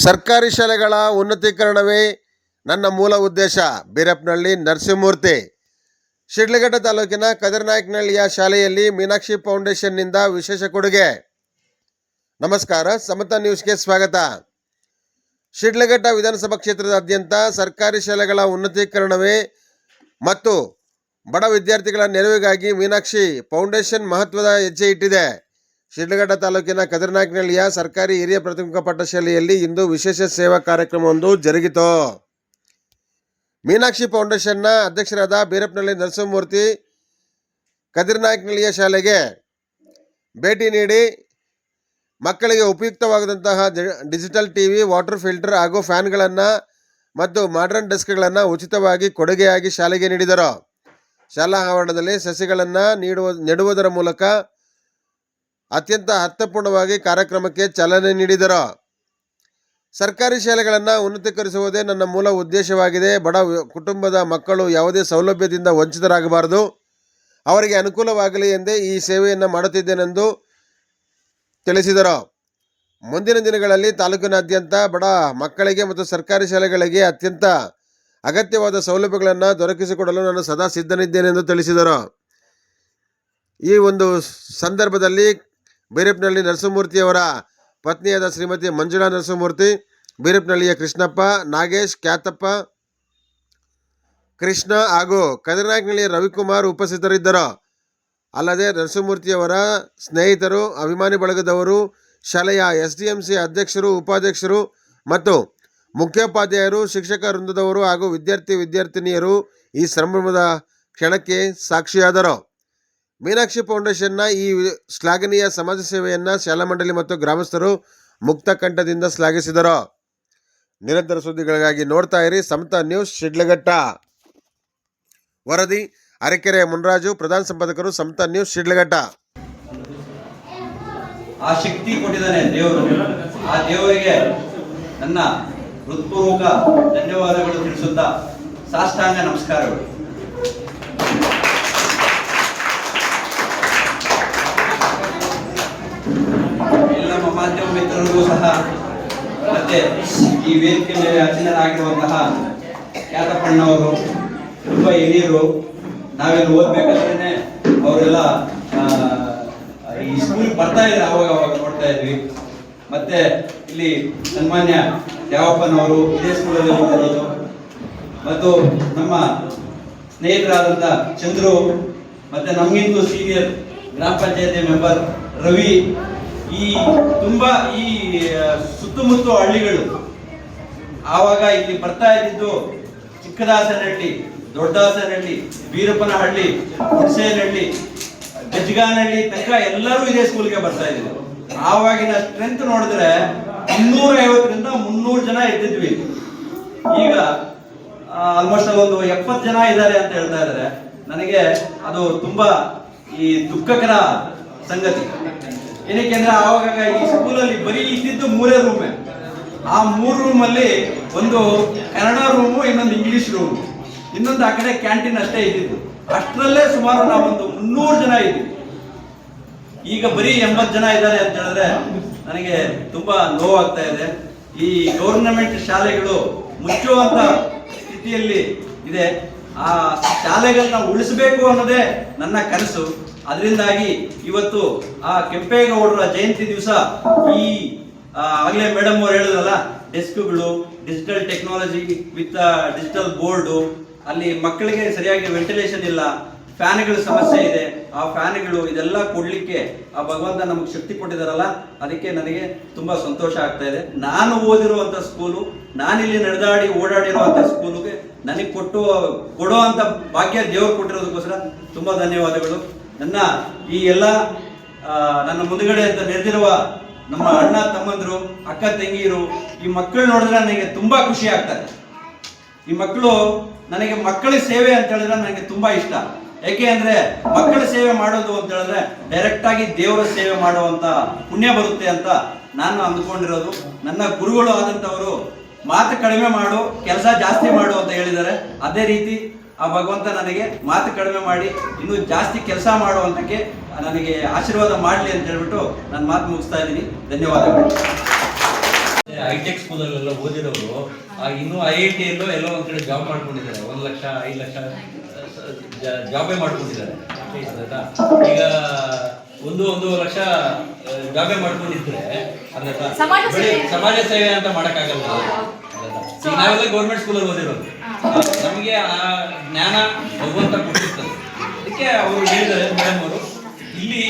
ಸರ್ಕಾರಿ ಶಾಲೆಗಳ ಉನ್ನತೀಕರಣವೇ ನನ್ನ ಮೂಲ ಉದ್ದೇಶ. ಬೀರಪ್ಪನಹಳ್ಳಿ ನರಸಿಂಹಮೂರ್ತಿ. ಶಿಡ್ಲಘಟ್ಟ ತಾಲೂಕಿನ ಕದಿರನಾಯಕನಹಳ್ಳಿಯ ಶಾಲೆಯಲ್ಲಿ ಮೀನಾಕ್ಷಿ ಫೌಂಡೇಶನ್ನಿಂದ ವಿಶೇಷ ಕೊಡುಗೆ. ನಮಸ್ಕಾರ, ಸಮತಾ ನ್ಯೂಸ್ಗೆ ಸ್ವಾಗತ. ಶಿಡ್ಲಘಟ್ಟ ವಿಧಾನಸಭಾ ಕ್ಷೇತ್ರದಾದ್ಯಂತ ಸರ್ಕಾರಿ ಶಾಲೆಗಳ ಉನ್ನತೀಕರಣವೇ ಮತ್ತು ಬಡ ವಿದ್ಯಾರ್ಥಿಗಳ ನೆರವಿಗಾಗಿ ಮೀನಾಕ್ಷಿ ಫೌಂಡೇಶನ್ ಮಹತ್ವದ ಹೆಜ್ಜೆ ಇಟ್ಟಿದೆ. ಶಿಡ್ಲಘಟ್ಟ ತಾಲೂಕಿನ ಕದಿರನಾಯಕನಹಳ್ಳಿಯ ಸರ್ಕಾರಿ ಹಿರಿಯ ಪ್ರಾಥಮಿಕ ಪಾಠಶಾಲೆಯಲ್ಲಿ ಇಂದು ವಿಶೇಷ ಸೇವಾ ಕಾರ್ಯಕ್ರಮವೊಂದು ಜರುಗಿತು. ಮೀನಾಕ್ಷಿ ಫೌಂಡೇಶನ್ನ ಅಧ್ಯಕ್ಷರಾದ ಬೀರಪ್ಪನಹಳ್ಳಿ ನರಸಿಂಹಮೂರ್ತಿ ಕದಿರನಾಯಕನಹಳ್ಳಿಯ ಶಾಲೆಗೆ ಭೇಟಿ ನೀಡಿ ಮಕ್ಕಳಿಗೆ ಉಪಯುಕ್ತವಾದಂತಹ ಡಿಜಿಟಲ್ ಟಿವಿ, ವಾಟರ್ ಫಿಲ್ಟರ್ ಹಾಗೂ ಫ್ಯಾನ್ಗಳನ್ನು ಮತ್ತು ಮಾಡರ್ನ್ ಡೆಸ್ಕ್ಗಳನ್ನು ಉಚಿತವಾಗಿ ಕೊಡುಗೆಯಾಗಿ ಶಾಲೆಗೆ ನೀಡಿದರು. ಶಾಲಾ ಆವರಣದಲ್ಲಿ ಸಸಿಗಳನ್ನು ನೆಡುವುದರ ಮೂಲಕ ಅತ್ಯಂತ ಅರ್ಥಪೂರ್ಣವಾಗಿ ಕಾರ್ಯಕ್ರಮಕ್ಕೆ ಚಾಲನೆ ನೀಡಿದರು. ಸರ್ಕಾರಿ ಶಾಲೆಗಳನ್ನು ಉನ್ನತೀಕರಿಸುವುದೇ ನನ್ನ ಮೂಲ ಉದ್ದೇಶವಾಗಿದೆ. ಬಡ ಕುಟುಂಬದ ಮಕ್ಕಳು ಯಾವುದೇ ಸೌಲಭ್ಯದಿಂದ ವಂಚಿತರಾಗಬಾರದು, ಅವರಿಗೆ ಅನುಕೂಲವಾಗಲಿ ಎಂದೇ ಈ ಸೇವೆಯನ್ನು ಮಾಡುತ್ತಿದ್ದೇನೆಂದು ತಿಳಿಸಿದರು. ಮುಂದಿನ ದಿನಗಳಲ್ಲಿ ತಾಲೂಕಿನಾದ್ಯಂತ ಬಡ ಮಕ್ಕಳಿಗೆ ಮತ್ತು ಸರ್ಕಾರಿ ಶಾಲೆಗಳಿಗೆ ಅತ್ಯಂತ ಅಗತ್ಯವಾದ ಸೌಲಭ್ಯಗಳನ್ನು ದೊರಕಿಸಿಕೊಡಲು ನಾನು ಸದಾ ಸಿದ್ಧನಿದ್ದೇನೆಂದು ತಿಳಿಸಿದರು. ಈ ಒಂದು ಸಂದರ್ಭದಲ್ಲಿ ಬೀರಪ್ಪನಹಳ್ಳಿ ನರಸಿಂಹಮೂರ್ತಿಯವರ ಪತ್ನಿಯಾದ ಶ್ರೀಮತಿ ಮಂಜುಳಾ ನರಸಿಂಹಮೂರ್ತಿ, ಬೀರಪ್ಪನಹಳ್ಳಿಯ ಕೃಷ್ಣಪ್ಪ, ನಾಗೇಶ್, ಕ್ಯಾತಪ್ಪ, ಕೃಷ್ಣ ಹಾಗೂ ಕದಿರನಾಯಕನಹಳ್ಳಿಯ ರವಿಕುಮಾರ್ ಉಪಸ್ಥಿತರಿದ್ದರು. ಅಲ್ಲದೆ ನರಸಿಂಹಮೂರ್ತಿಯವರ ಸ್ನೇಹಿತರು, ಅಭಿಮಾನಿ ಬಳಗದವರು, ಶಾಲೆಯ SDMC ಅಧ್ಯಕ್ಷರು, ಉಪಾಧ್ಯಕ್ಷರು ಮತ್ತು ಮುಖ್ಯೋಪಾಧ್ಯಾಯರು, ಶಿಕ್ಷಕ ವೃಂದದವರು ಹಾಗೂ ವಿದ್ಯಾರ್ಥಿನಿಯರು ಈ ಸಂಭ್ರಮದ ಕ್ಷಣಕ್ಕೆ ಸಾಕ್ಷಿಯಾದರು. ಮೀನಾಕ್ಷಿ ಫೌಂಡೇಶನ್ನ ಈ ಶ್ಲಾಘನೀಯ ಸಮಾಜ ಸೇವೆಯನ್ನು ಶಾಲಾ ಮಂಡಳಿ ಮತ್ತು ಗ್ರಾಮಸ್ಥರು ಮುಕ್ತ ಕಂಠದಿಂದ ಶ್ಲಾಘಿಸಿದರು. ನಿರಂತರ ಸುದ್ದಿಗಳಿಗಾಗಿ ನೋಡ್ತಾ ಇರಿ ಸಮತಾ ನ್ಯೂಸ್ ಶಿಡ್ಲಘಟ್ಟ. ವರದಿ ಅರಕೆರೆ ಮುನ್ರಾಜು, ಪ್ರಧಾನ ಸಂಪಾದಕರು, ಸಮತಾ ನ್ಯೂಸ್ ಶಿಡ್ಲಘಟ್ಟ. ಆ ಶಕ್ತಿ ಕೊಟ್ಟಿದ್ದಾನೆ ದೇವರು. ಆ ದೇವರಿಗೆ ನನ್ನ ಹೃತ್ಪೂರ್ವಕ ಧನ್ಯವಾದಗಳು ತಿಳಿಸುತ್ತಾ ಸಾಷ್ಟಾಂಗ ನಮಸ್ಕಾರಗಳು. ಎಲ್ಲ ನಮ್ಮ ಮಾಧ್ಯಮ ಮಿತ್ರರಿಗೂ ಸಹ ಮತ್ತೆ ಈ ವೇದಿಕೆ ಮೇಲೆ ಅಚೀನರಾಗಿರುವಂತಹ ಖ್ಯಾತಪ್ಪಣ್ಣವರು, ತುಂಬ ಹಿರಿಯರು. ನಾವೆಲ್ಲ ಓದ್ಬೇಕಾದ್ರೆ ಅವರೆಲ್ಲ ಈ ಸ್ಕೂಲ್ ಬರ್ತಾ ಇದ್ರೆ ಅವಾಗ ನೋಡ್ತಾ ಇದ್ವಿ. ಮತ್ತೆ ಇಲ್ಲಿ ಸನ್ಮಾನ್ಯ ದೇವಪ್ಪನವರು ಇದೇ ಸ್ಕೂಲಲ್ಲಿ ಓದಿರೋದು. ಮತ್ತು ನಮ್ಮ ಸ್ನೇಹಿತರಾದಂಥ ಚಂದ್ರು, ಮತ್ತೆ ನಮಗಿಂತೂ ಸೀನಿಯರ್ ಗ್ರಾಮ ಪಂಚಾಯತಿ ಮೆಂಬರ್ ರವಿ, ಈ ತುಂಬಾ ಈ ಸುತ್ತಮುತ್ತ ಹಳ್ಳಿಗಳು ಆವಾಗ ಇಲ್ಲಿ ಬರ್ತಾ ಇದ್ದಿದ್ದು ಚಿಕ್ಕದಾಸನಹಳ್ಳಿ, ದೊಡ್ಡದಾಸನಹಳ್ಳಿ, ಬೀರಪ್ಪನಹಳ್ಳಿ, ಹುಣಸೇನಹಳ್ಳಿ, ಗಜ್ಗಾನಹಳ್ಳಿ ತನಕ ಎಲ್ಲರೂ ಇದೇ ಸ್ಕೂಲ್ಗೆ ಬರ್ತಾ ಇದ್ರು. ಆವಾಗಿನ ಸ್ಟ್ರೆಂತ್ ನೋಡಿದ್ರೆ 250ರಿಂದ 300 ಜನ ಇದ್ದಿದ್ವಿ. ಈಗ ಆಲ್ಮೋಸ್ಟ್ ಒಂದು 70 ಜನ ಇದ್ದಾರೆ ಅಂತ ಹೇಳ್ತಾ ಇದ್ದಾರೆ. ನನಗೆ ಅದು ತುಂಬಾ ಈ ದುಃಖಕರ ಸಂಗತಿ. ಏನಕ್ಕೆ ಅಂದ್ರೆ ಆವಾಗ ಈ ಸ್ಕೂಲಲ್ಲಿ ಬರೀ ಇದ್ದಿದ್ದು 3 ರೂಮೇ. ಆ 3 ರೂಮಲ್ಲಿ ಒಂದು ಕನ್ನಡ ರೂಮು, ಇನ್ನೊಂದು ಇಂಗ್ಲಿಷ್ ರೂಮು, ಇನ್ನೊಂದು ಆ ಕಡೆ ಕ್ಯಾಂಟೀನ್ ಅಷ್ಟೇ ಇದ್ದಿದ್ದು. ಅಷ್ಟರಲ್ಲೇ ಸುಮಾರು ನಾವೊಂದು 300 ಜನ ಇದ್ವಿ. ಈಗ ಬರೀ 80 ಜನ ಇದ್ದಾರೆ ಅಂತ ಹೇಳಿದ್ರೆ ನನಗೆ ತುಂಬಾ ನೋವಾಗ್ತಾ ಇದೆ. ಈ ಗೌರ್ನಮೆಂಟ್ ಶಾಲೆಗಳು ಮುಚ್ಚುವಂತ ಸ್ಥಿತಿಯಲ್ಲಿ ಇದೆ. ಆ ಶಾಲೆಗಳನ್ನ ಉಳಿಸಬೇಕು ಅನ್ನೋದೇ ನನ್ನ ಕನಸು. ಅದರಿಂದಾಗಿ ಇವತ್ತು ಆ ಕೆಂಪೇಗೌಡರ ಜಯಂತಿ ದಿವಸ ಈ ಆಗಲೇ ಮೇಡಮ್ ಅವರು ಹೇಳಿದ್ರಲ್ಲ, ಡೆಸ್ಕ್ಗಳು, digital technology with digital board, ಅಲ್ಲಿ ಮಕ್ಕಳಿಗೆ ಸರಿಯಾಗಿ ವೆಂಟಿಲೇಷನ್ ಇಲ್ಲ, ಫ್ಯಾನ್ಗಳ ಸಮಸ್ಯೆ ಇದೆ. ಆ ಫ್ಯಾನ್ಗಳು ಇದೆಲ್ಲ ಕೊಡ್ಲಿಕ್ಕೆ ಆ ಭಗವಂತ ನಮಗೆ ಶಕ್ತಿ ಕೊಟ್ಟಿದಾರಲ್ಲ, ಅದಕ್ಕೆ ನನಗೆ ತುಂಬಾ ಸಂತೋಷ ಆಗ್ತಾ ಇದೆ. ನಾನು ಓದಿರುವಂತ ಸ್ಕೂಲು, ನಾನಿಲ್ಲಿ ನಡೆದಾಡಿ ಓಡಾಡಿರುವಂತ ಸ್ಕೂಲಿಗೆ ನನಗೆ ಕೊಡೋ ಅಂತ ಭಾಗ್ಯ ದೇವರು ಕೊಟ್ಟಿರೋದಕ್ಕೋಸ್ಕರ ತುಂಬಾ ಧನ್ಯವಾದಗಳು. ನನ್ನ ಈ ಎಲ್ಲ ನನ್ನ ಮುಂದುಗಡೆ ಅಂತ ನೆರೆದಿರುವ ನಮ್ಮ ಅಣ್ಣ ತಮ್ಮಂದ್ರು, ಅಕ್ಕ ತಂಗಿಯರು, ಈ ಮಕ್ಕಳು ನೋಡಿದ್ರೆ ನನಗೆ ತುಂಬಾ ಖುಷಿ ಆಗ್ತದೆ. ಈ ಮಕ್ಕಳು ನನಗೆ ಮಕ್ಕಳ ಸೇವೆ ಅಂತ ಹೇಳಿದ್ರೆ ನನಗೆ ತುಂಬಾ ಇಷ್ಟ. ಯಾಕೆ ಅಂದ್ರೆ ಮಕ್ಕಳ ಸೇವೆ ಮಾಡೋದು ಅಂತ ಹೇಳಿದ್ರೆ ಡೈರೆಕ್ಟ್ ಆಗಿ ದೇವರ ಸೇವೆ ಮಾಡುವಂತ ಪುಣ್ಯ ಬರುತ್ತೆ ಅಂತ ನಾನು ಅಂದ್ಕೊಂಡಿರೋದು. ನನ್ನ ಗುರುಗಳು ಆದಂತವರು ಮಾತು ಕಡಿಮೆ ಮಾಡು, ಕೆಲಸ ಜಾಸ್ತಿ ಮಾಡು ಅಂತ ಹೇಳಿದ್ದಾರೆ. ಅದೇ ರೀತಿ ಆ ಭಗವಂತ ನನಗೆ ಮಾತು ಕಡಿಮೆ ಮಾಡಿ ಇನ್ನೂ ಜಾಸ್ತಿ ಕೆಲಸ ಮಾಡುವಂತಕ್ಕೆ ನನಗೆ ಆಶೀರ್ವಾದ ಮಾಡಲಿ ಅಂತ ಹೇಳ್ಬಿಟ್ಟು ನಾನು ಮಾತು ಮುಗಿಸ್ತಾ ಇದ್ದೀನಿ. ಧನ್ಯವಾದಗಳು. ಹೈಟೆಕ್ ಸ್ಕೂಲಲ್ಲೆಲ್ಲ ಓದಿರೋರು ಇನ್ನೂ IIT ಎಲ್ಲೋ ಎಲ್ಲೋ ಒಂದು ಕಡೆ ಜಾಬ್ ಮಾಡ್ಕೊಂಡಿದ್ದಾರೆ. 1 ಲಕ್ಷ 5 ಲಕ್ಷ ಜಾಬೇ ಮಾಡ್ಕೊಂಡಿದ್ದಾರೆ. ಆಯ್ತಾ? ಈಗ 1 ಲಕ್ಷ ಜಾಬೇ ಮಾಡ್ಕೊಂಡಿದ್ರೆ ಅರ್ಥ ಸಮಾಜ ಸೇವೆ ಅಂತ ಮಾಡೋಕ್ಕಾಗಲ್ಲ. ಈಗ ನಾವೆಲ್ಲ ಗೌರ್ಮೆಂಟ್ ಸ್ಕೂಲಲ್ಲಿ ಓದಿರೋದು, ನಮಗೆ ಆ ಜ್ಞಾನ ಭಗವಂತ ಕೊಟ್ಟಿರ್ತದೆ. ಅದಕ್ಕೆ ಅವರು ಹೇಳಿದ್ದಾರೆ ಮೇಡಮ್ ಅವರು, ಇಲ್ಲಿ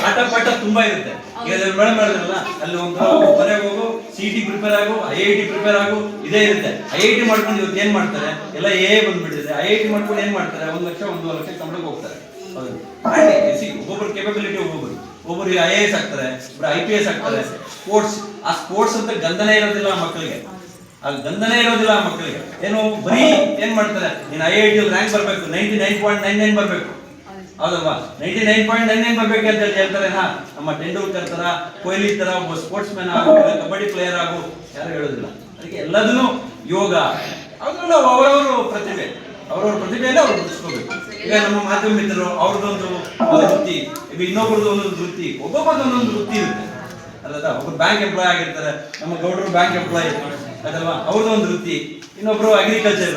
ಆಟ ಪಾಠ ತುಂಬಾ ಇರುತ್ತೆ. ಈಗ ಮೇಡಮ್ ಹೇಳಿದ್ರಲ್ಲ, ಅಲ್ಲಿ ಒಂದು ಮನೆಗೆ ಹೋಗು, CET ಪ್ರಿಪೇರ್ ಆಗು, IIT ಪ್ರಿಪೇರ್ ಆಗು, ಇದೇ ಇರುತ್ತೆ. IIT ಮಾಡ್ಕೊಂಡು ಇವತ್ತು ಏನ್ ಮಾಡ್ತಾರೆ, ಎಲ್ಲ AA ಬಂದ್ಬಿಟ್ಟಿದೆ. IIT ಮಾಡ್ಕೊಂಡು ಏನ್ ಮಾಡ್ತಾರೆ, 1 ಲಕ್ಷ 1.5 ಲಕ್ಷ ಸಂಬಳಕ್ಕೆ ಹೋಗ್ತಾರೆ. ಒಬ್ಬೊಬ್ರು ಕೆಪಬಿಲಿಟಿ, ಒಬ್ಬರು IAS ಆಗ್ತಾರೆ, ಒಬ್ರು IPS ಆಗ್ತಾರೆ. ಆ ಸ್ಪೋರ್ಟ್ಸ್ ಅಂತ ಗಂಧನೇ ಇರೋದಿಲ್ಲ ಆ ಮಕ್ಕಳಿಗೆ. ಏನು ಬರೀ ಏನ್ ಮಾಡ್ತಾರೆ, ನೀನು IIT ರ್ಯಾಂಕ್ ಬರ್ಬೇಕು, 99.99 ಬರ್ಬೇಕು, ಹೌದಲ್ವಾ? 99.99 ಬರ್ಬೇಕು ಅಂತ ಹೇಳ್ತಾರೆ. ನಮ್ಮ ತೆಂಡೂಲ್ಕರ್ ತರ, ಕೊಹ್ಲಿ ತರ ಒಬ್ಬ ಸ್ಪೋರ್ಟ್ಸ್ ಮ್ಯಾನ್ ಆಗು, ಕಬಡ್ಡಿ ಪ್ಲೇಯರ್ ಆಗು, ಯಾರು ಹೇಳೋದಿಲ್ಲ. ಅದಕ್ಕೆ ಎಲ್ಲದನ್ನು ಯೋಗ, ಅದ್ರಲ್ಲೂ ಅವರವರು ಪ್ರತಿಭೆಯಲ್ಲೇ ಅವ್ರು ಬಿಡಿಸ್ಕೋಬೇಕು. ಈಗ ನಮ್ಮ ಮಾಧ್ಯಮ ಮಿತ್ರರು ಅವ್ರದ್ದೊಂದು ವೃತ್ತಿ, ಈಗ ಇನ್ನೊಬ್ರದ್ದು ಒಂದೊಂದು ವೃತ್ತಿ, ಒಬ್ಬೊಬ್ಬರದ್ದು ಒಂದೊಂದು ವೃತ್ತಿ ಇರುತ್ತೆ ಅಲ್ಲದ. ಒಬ್ರು ಬ್ಯಾಂಕ್ ಎಂಪ್ಲಾಯ್ ಆಗಿರ್ತಾರೆ, ನಮ್ಮ ಗೌಡರು ಬ್ಯಾಂಕ್ ಎಂಪ್ಲಾಯ್ ಅದಲ್ವಾ, ಅವ್ರದ್ದು ಒಂದು ವೃತ್ತಿ. ಇನ್ನೊಬ್ರು ಅಗ್ರಿಕಲ್ಚರ್,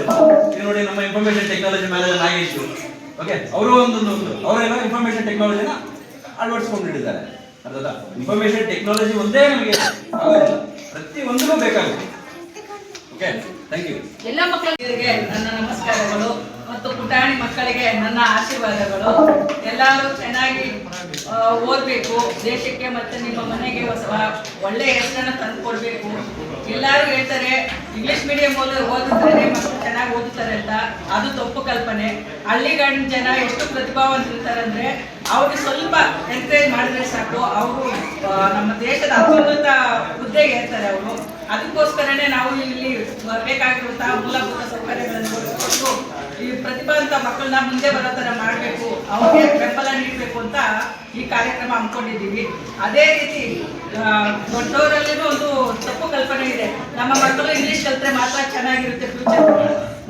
ಈಗ ನೋಡಿ ನಮ್ಮ information technology manager Nagesh, okay, ಅವರು ಅವರೆಲ್ಲ ಇನ್ಫಾರ್ಮೇಶನ್ ಟೆಕ್ನಾಲಜಿನ ಅಳವಡಿಸ್ಕೊಂಡಿದ್ದಾರೆ. ಅರ್ಥದ? ಇನ್ಫಾರ್ಮೇಶನ್ ಟೆಕ್ನಾಲಜಿ ಒಂದೇ ನಮಗೆ ಆಗೋದಿಲ್ಲ, ಪ್ರತಿ ಒಂದೂ ಬೇಕಾಗುತ್ತೆ. Okay, thank you. ಎಲ್ಲ ಮಕ್ಕಳಿಗೆ ನನ್ನ ನಮಸ್ಕಾರಗಳು ಮತ್ತು ಪುಟಾಣಿ ಮಕ್ಕಳಿಗೆ ನನ್ನ ಆಶೀರ್ವಾದಗಳು. ಎಲ್ಲರೂ ಚೆನ್ನಾಗಿ ಓದಬೇಕು, ದೇಶಕ್ಕೆ ಮತ್ತು ನಿಮ್ಮ ಮನೆಗೆ ಒಳ್ಳೆ ಹೆಸರನ್ನು ತಂದು ಕೊಡಬೇಕು. ಎಲ್ಲರೂ ಹೇಳ್ತಾರೆ ಇಂಗ್ಲಿಷ್ ಮೀಡಿಯಂ ಓದಿದ್ರೆ ಮಕ್ಕಳು ಚೆನ್ನಾಗಿ ಓದುತ್ತಾರೆ ಅಂತ, ಅದು ತಪ್ಪು ಕಲ್ಪನೆ. ಹಳ್ಳಿಗಾಡಿನ ಜನ ಎಷ್ಟು ಪ್ರತಿಭಾವಂತರಿರ್ತಾರೆ ಅಂದರೆ, ಅವ್ರಿಗೆ ಸ್ವಲ್ಪ ಎನ್ಕರೇಜ್ ಮಾಡಿದ್ರೆ ಸಾಕು, ಅವರು ನಮ್ಮ ದೇಶದ ಅತ್ಯುನ್ನತ ಹುದ್ದೆಗೆ ಇರ್ತಾರೆ ಅವರು. ಅದಕ್ಕೋಸ್ಕರನೇ ನಾವು ಇಲ್ಲಿ ಬೇಕಾಗಿರುವಂತಹ ಮೂಲಭೂತ ಸೌಕರ್ಯಗಳನ್ನು ಒದಗಿಸಿಕೊಂಡು ಈ ಪ್ರತಿಭಾವಂತ ಮಕ್ಕಳನ್ನ ಮುಂದೆ ಬರೋ ಥರ ಮಾಡಬೇಕು, ಅವ್ರಿಗೆ ಬೆಂಬಲ ನೀಡಬೇಕು ಅಂತ ಈ ಕಾರ್ಯಕ್ರಮ ಹಮ್ಮಿಕೊಂಡಿದ್ದೀವಿ. ಅದೇ ರೀತಿ ದೊಡ್ಡವರಲ್ಲಿನೂ ಒಂದು ತಪ್ಪು ಕಲ್ಪನೆ ಇದೆ, ನಮ್ಮ ಮಕ್ಕಳು ಇಂಗ್ಲೀಷ್ ಕಲಿತ್ರೆ ಮಾತ್ರ ಚೆನ್ನಾಗಿರುತ್ತೆ ಫ್ಯೂಚರ್.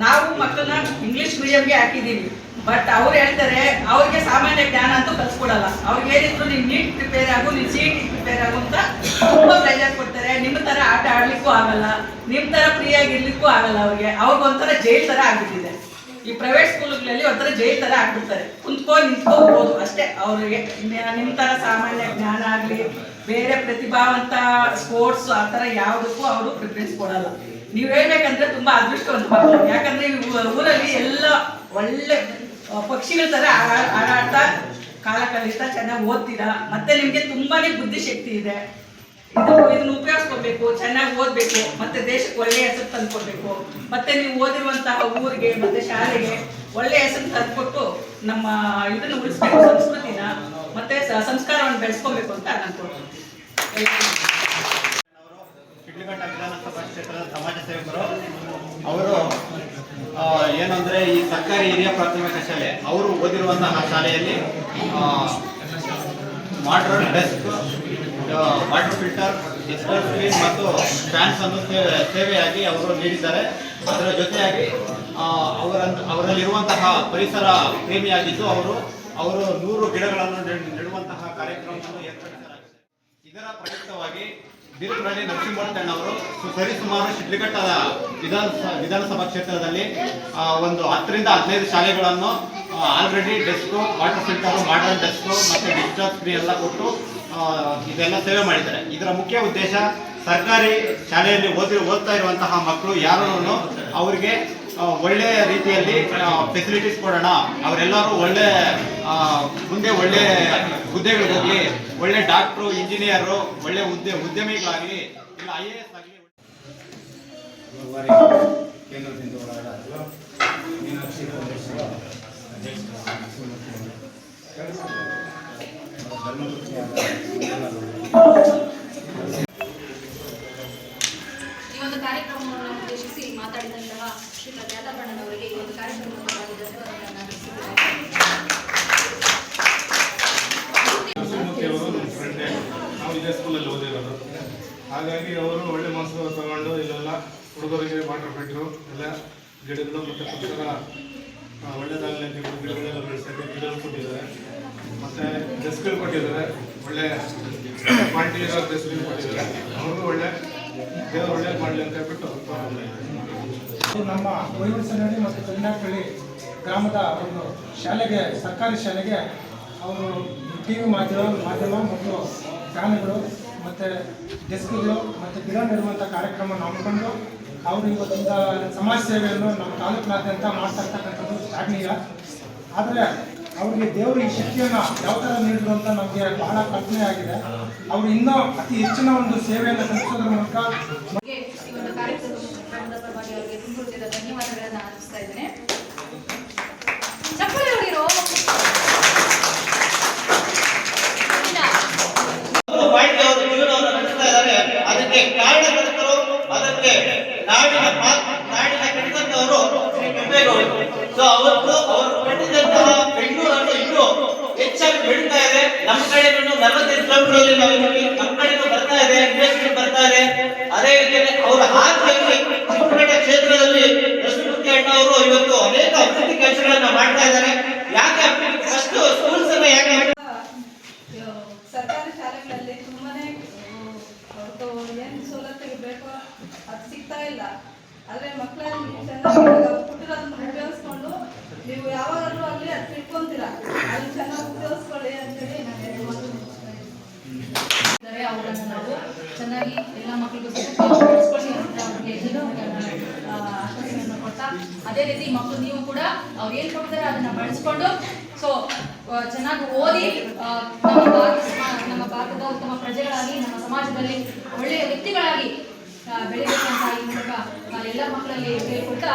ನಾವು ಮಕ್ಕಳನ್ನ ಇಂಗ್ಲೀಷ್ ಮೀಡಿಯಂಗೆ ಹಾಕಿದ್ದೀವಿ, ಬಟ್ ಅವ್ರು ಹೇಳ್ತಾರೆ ಅವ್ರಿಗೆ ಸಾಮಾನ್ಯ ಜ್ಞಾನ ಅಂತೂ ಕಲ್ಸ್ಕೊಡಲ್ಲ. ಅವ್ರಿಗೆ ಏನಿದ್ರು ನೀನು ನೀಟ್ ಪ್ರಿಪೇರ್ ಆಗು, ನೀನು CET ಪ್ರಿಪೇರ್ ಆಗು ಅಂತ ತುಂಬ ಪ್ರೆಷರ್ ಕೊಡ್ತಾರೆ. ನಿಮ್ಮ ಥರ ಆಟ ಆಡ್ಲಿಕ್ಕೂ ಆಗಲ್ಲ, ನಿಮ್ಮ ಥರ ಫ್ರೀಯಾಗಿ ಇರ್ಲಿಕ್ಕೂ ಆಗಲ್ಲ. ಅವ್ರಿಗೊಂಥರ ಜೈಲ್ ಥರ ಆಗ್ಬಿಟ್ಟಿದೆ. ಈ ಪ್ರೈವೇಟ್ ಸ್ಕೂಲ್ಗಳಲ್ಲಿ ಒಂಥರ ಜೈಲ್ ಥರ ಆಗ್ಬಿಡ್ತಾರೆ, ನಿಂತ್ಕೋಬೋದು ಅಷ್ಟೇ. ಅವ್ರಿಗೆ ನಿಮ್ಮ ಥರ ಸಾಮಾನ್ಯ ಜ್ಞಾನ ಆಗಲಿ, ಬೇರೆ ಪ್ರತಿಭಾವಂತ ಸ್ಪೋರ್ಟ್ಸ್ ಆ ಥರ ಯಾವುದಕ್ಕೂ ಅವರು ಪ್ರಿಫರೆನ್ಸ್ ಕೊಡಲ್ಲ. ನೀವು ಹೇಳ್ಬೇಕಂದ್ರೆ ತುಂಬ ಅದೃಷ್ಟವಂತ ಮಕ್ಕಳು, ಯಾಕಂದರೆ ಊರಲ್ಲಿ ಎಲ್ಲ ಒಳ್ಳೆ ಪಕ್ಷಿಗಳ ಥರ ಆಡಾಡ್ತಾ ಕಾಲ ಕಲಿತಾ ಚೆನ್ನಾಗಿ ಓದ್ತೀರಾ, ಮತ್ತೆ ನಿಮಗೆ ತುಂಬಾನೇ ಬುದ್ಧಿಶಕ್ತಿ ಇದೆ. ಇದನ್ನು ಉಪಯೋಗಿಸ್ಕೋಬೇಕು, ಚೆನ್ನಾಗಿ ಓದಬೇಕು, ಮತ್ತೆ ದೇಶಕ್ಕೆ ಒಳ್ಳೆಯ ಹೆಸರು ತಂದುಕೊಡ್ಬೇಕು. ಮತ್ತೆ ನೀವು ಓದಿರುವಂತಹ ಊರಿಗೆ ಮತ್ತೆ ಶಾಲೆಗೆ ಒಳ್ಳೆಯ ಹೆಸರು ತಂದುಕೊಟ್ಟು ನಮ್ಮ ಇದನ್ನು ಉಳಿಸ್ಬೇಕು, ಸಂಸ್ಕೃತಿನ ಮತ್ತೆ ಸಂಸ್ಕಾರವನ್ನು ಬೆಳೆಸ್ಕೋಬೇಕು ಅಂತ ಅನ್ಕೊಂಡು ಶಿಡ್ಲಘಟ್ಟ ವಿಧಾನಸಭಾ ಕ್ಷೇತ್ರದ ಸಮಾಜ ಸೇವಕರು ಅವರು ಏನಂದ್ರೆ ಈ ಸರ್ಕಾರಿ ಹಿರಿಯ ಪ್ರಾಥಮಿಕ ಶಾಲೆ ಅವರು ಓದಿರುವಂತಹ ಶಾಲೆಯಲ್ಲಿ modern desk, water filter, digital screen ಮತ್ತು ಫ್ಯಾನ್ಸ್ ಅನ್ನು ಸೇವೆಯಾಗಿ ಅವರು ನೀಡಿದ್ದಾರೆ. ಅದರ ಜೊತೆಯಾಗಿ ಅವರಲ್ಲಿರುವಂತಹ ಪರಿಸರ ಪ್ರೇಮಿಯಾಗಿದ್ದು ಅವರು 100 ಗಿಡಗಳನ್ನು ನೆಡುವಂತಹ ಕಾರ್ಯಕ್ರಮವನ್ನು ಏರ್ಪಡಿಸಲಾಗಿದೆ. ಇದರ ಪ್ರಯುಕ್ತವಾಗಿ ಬೀರಕನಹಳ್ಳಿ ನರಸಿಂಹಣ್ಣವರು ಸರಿಸುಮಾರು ಶಿಡ್ಲಘಟ್ಟದ ವಿಧಾನಸಭಾ ಕ್ಷೇತ್ರದಲ್ಲಿ ಒಂದು 10 ರಿಂದ 15 ಶಾಲೆಗಳನ್ನು already desk, water filter, modern desk ಮತ್ತು ಡಿಜಿಟಲ್ ಸ್ಕ್ರೀನ್ ಎಲ್ಲ ಕೊಟ್ಟು ಇದೆಲ್ಲ ಸೇವೆ ಮಾಡಿದ್ದಾರೆ. ಇದರ ಮುಖ್ಯ ಉದ್ದೇಶ ಸರ್ಕಾರಿ ಶಾಲೆಯಲ್ಲಿ ಓದ್ತಾ ಇರುವಂತಹ ಮಕ್ಕಳು ಯಾರನ್ನು ಅವರಿಗೆ ಒಳ್ಳೆಯ ರೀತಿಯಲ್ಲಿ ಫೆಸಿಲಿಟೀಸ್ ಕೊಡೋಣ, ಅವರೆಲ್ಲರೂ ಮುಂದೆ ಒಳ್ಳೆ ಹುದ್ದೆಗಳಿಗೆ ಹೋಗಲಿ, ಒಳ್ಳೆ ಡಾಕ್ಟ್ರು, ಇಂಜಿನಿಯರು, ಒಳ್ಳೆ ಉದ್ಯಮಿಗಳಾಗಲಿ, ಇಲ್ಲ IAS ಆಗಲಿ. ಕೇಂದ್ರದಿಂದ ಮೀನಾಕ್ಷಿ ಈ ಒಂದು ಕಾರ್ಯಕ್ರಮವನ್ನು ಉದ್ದೇಶಿಸಿ ಮಾತಾಡಿದಂತಹ ಶ್ರೀ ಯಾದಪ್ಪಣ್ಣನವರಿಗೆ ಈ ಒಂದು ಕಾರ್ಯಕ್ರಮವನ್ನು ನಾವು ಇದೇ ಸ್ಕೂಲಲ್ಲಿ ಓದಿರೋದು, ಹಾಗಾಗಿ ಅವರು ಒಳ್ಳೆ ಮನಸ್ಸು ತಗೊಂಡು ಇಲ್ಲೆಲ್ಲ ಹುಡುಗರಿಗೆ ವಾಟರ್ ಫಿಲ್ಟ್ರು ಎಲ್ಲ ಗಿಡಗಳು ಮತ್ತು ಪರಿಸರ ಒಳ್ಳೆಯದಾಗಲಿ ಅಂತ ಗಿಡಗಳೆಲ್ಲ ಬೆಳೆಸೋಕ್ಕೆ ಗಿಡಗಳು ಕೊಟ್ಟಿದ್ದಾರೆ. ಮತ್ತು ಡೆಸ್ಕ್ಗಳು ಕೊಟ್ಟಿದ್ದಾರೆ, ಒಳ್ಳೆ ಕ್ವಾಂಟಿಟಿ ಇರೋ ಡೆಸ್ಕ್ಗಳು ಕೊಟ್ಟಿದ್ದಾರೆ. ಅವ್ರಿಗೂ ಒಳ್ಳೆ ದೇವರು ಒಳ್ಳೇದು ಮಾಡಲಿ ಅಂತ ಹೇಳ್ಬಿಟ್ಟು ನಮ್ಮ ವೈವರ್ಸನಹಳ್ಳಿ ಮತ್ತು ಕಲ್ಲಿನಾಕಹಳ್ಳಿ ಗ್ರಾಮದ ಒಂದು ಶಾಲೆಗೆ, ಸರ್ಕಾರಿ ಶಾಲೆಗೆ ಅವರು TV ಮಾಧ್ಯಮ ಮತ್ತು ಫ್ಯಾನ್ಗಳು ಮತ್ತು ಡೆಸ್ಕ್ಗಳು ಮತ್ತು ಗಿಡ ನೆಡುವಂಥ ಕಾರ್ಯಕ್ರಮ ಹಮ್ಮಿಕೊಂಡು ಅವರು ಇವತ್ತಿಂದ ಸಮಾಜ ಸೇವೆಯನ್ನು ನಮ್ಮ ತಾಲೂಕಿನಾದ್ಯಂತ ಮಾಡ್ತಾ ಇರ್ತಕ್ಕಂಥದ್ದು ಶ್ಲಾಘನೀಯ. ಆದರೆ ಅವರಿಗೆ ದೇವರು ಈ ಶಕ್ತಿಯನ್ನು ಯಾವ ಥರ ನೀಡಿದ್ರು ಅಂತ ನಮಗೆ ಬಹಳ ಕಲ್ಪನೆ ಆಗಿದೆ. ಅವರು ಇನ್ನೂ ಅತಿ ಹೆಚ್ಚಿನ ಒಂದು ಸೇವೆಯನ್ನು ಸಲ್ಲಿಸೋದ್ರ ಮೂಲಕ ಈ ಒಂದು ಕಾರ್ಯಕ್ರಮದ ಪರವಾಗಿ ಅವರಿಗೆ ತುಂಬುತ್ತಿದ್ದ ಧನ್ಯವಾದಗಳನ್ನು ಅರ್ಪಿಸ್ತಾ ಇದ್ದೇನೆ. ಚಪ್ಪಲಿ ಹೊಡಿರೋ ಬಾಳಿಕೆ ಅವರು ಜೀವನವನ್ನು ನಡೆಸ್ತಾ ಇದ್ದಾರೆ. ಅದಕ್ಕೆ ಕಾರಣಕರ್ತರು, ಅದಕ್ಕೆ ನಾಡಿನ ಕಟ್ಟಿದಂತವರು ಶ್ರೀ ಕೆಂಪೇಗೌಡರು. ಸೊ ಅವತ್ತು ಅವರು ಕಟ್ಟಿದಂತಹ ಬೆಂಗಳೂರನ್ನು ಇನ್ನೂ ಹೆಚ್ಚಾಗಿ ಬೆಳೀತಾ ಇದೆ. ನಮ್ಮ ಕಡೆ 45 ಕಿಲೋಮೀಟರ್ ನಮ್ಮ ಕಡೆನೂ ಬರ್ತಾ ಇದೆ, ಇಂಡಸ್ಟ್ರಿ ಬರ್ತಾ ಇದೆ. ಅದೇ ರೀತಿಯಲ್ಲಿ ಅವರ ಹಾದಿಯಲ್ಲಿ ಚಿತ್ರಕೂಟ ಕ್ಷೇತ್ರದಲ್ಲಿ ನರಸಿಂಹಮೂರ್ತಿ ಅಣ್ಣ ಅವರು ಇವತ್ತು ಅನೇಕ ಅಭಿವೃದ್ಧಿ ಕೆಲಸಗಳನ್ನ ಮಾಡ್ತಾ ಇದ್ದಾರೆ. ಯಾಕೆ ಫಸ್ಟ್ ಸ್ಕೂಲ್ಸ್ ಅನ್ನ ಯಾಕೆ ಸರ್ಕಾರಿ ಶಾಲೆಗಳಲ್ಲಿ ತುಂಬಾನೇ ಏನು ಸೌಲಭ್ಯ ಬೇಕೋ ಅದು ಸಿಗ್ತಾ ಇಲ್ಲ. ಆದರೆ ಮಕ್ಕಳಲ್ಲಿ ಚೆನ್ನಾಗಿ ಹುಟ್ಟಿರೋದನ್ನ ಉಪಯೋಗಿಸ್ಕೊಂಡು ನೀವು ಯಾವಾಗಲೂ ಅಲ್ಲಿ ಅದು ತಿಳ್ಕೊಂತೀರ, ಅಲ್ಲಿ ಚೆನ್ನಾಗಿ ಉಪಯೋಗಿಸ್ಕೊಳ್ಳಿ ಅಂತೇಳಿ ನಾನು ಅವರನ್ನು ನಾವು ಚೆನ್ನಾಗಿ ಎಲ್ಲ ಮಕ್ಕಳಿಗೂ ಬೆಳೆಸ್ಕೊಳ್ಳಿ ಅಂತ ಅವ್ರಿಗೆ ಆಶ್ವಾಸನೆಯನ್ನು ಕೊಡ್ತಾ, ಅದೇ ರೀತಿ ಮಕ್ಕಳು ನೀವು ಕೂಡ ಅವ್ರು ಏನು ಕೊಡ್ತಾರೆ ಅದನ್ನ ಬಳಸ್ಕೊಂಡು ಸೊ ಚೆನ್ನಾಗಿ ಓದಿ ನಮ್ಮ ಭಾರತದ ಉತ್ತಮ ಪ್ರಜೆಗಳಾಗಿ ನಮ್ಮ ಸಮಾಜದಲ್ಲಿ ಒಳ್ಳೆಯ ವ್ಯಕ್ತಿಗಳಾಗಿ ಬೆಳಿಬೇಕಂತ ಈ ಮೂಲಕ ಎಲ್ಲ ಮಕ್ಕಳಲ್ಲಿ ಕೇಳ್ಕೊಳ್ತಾ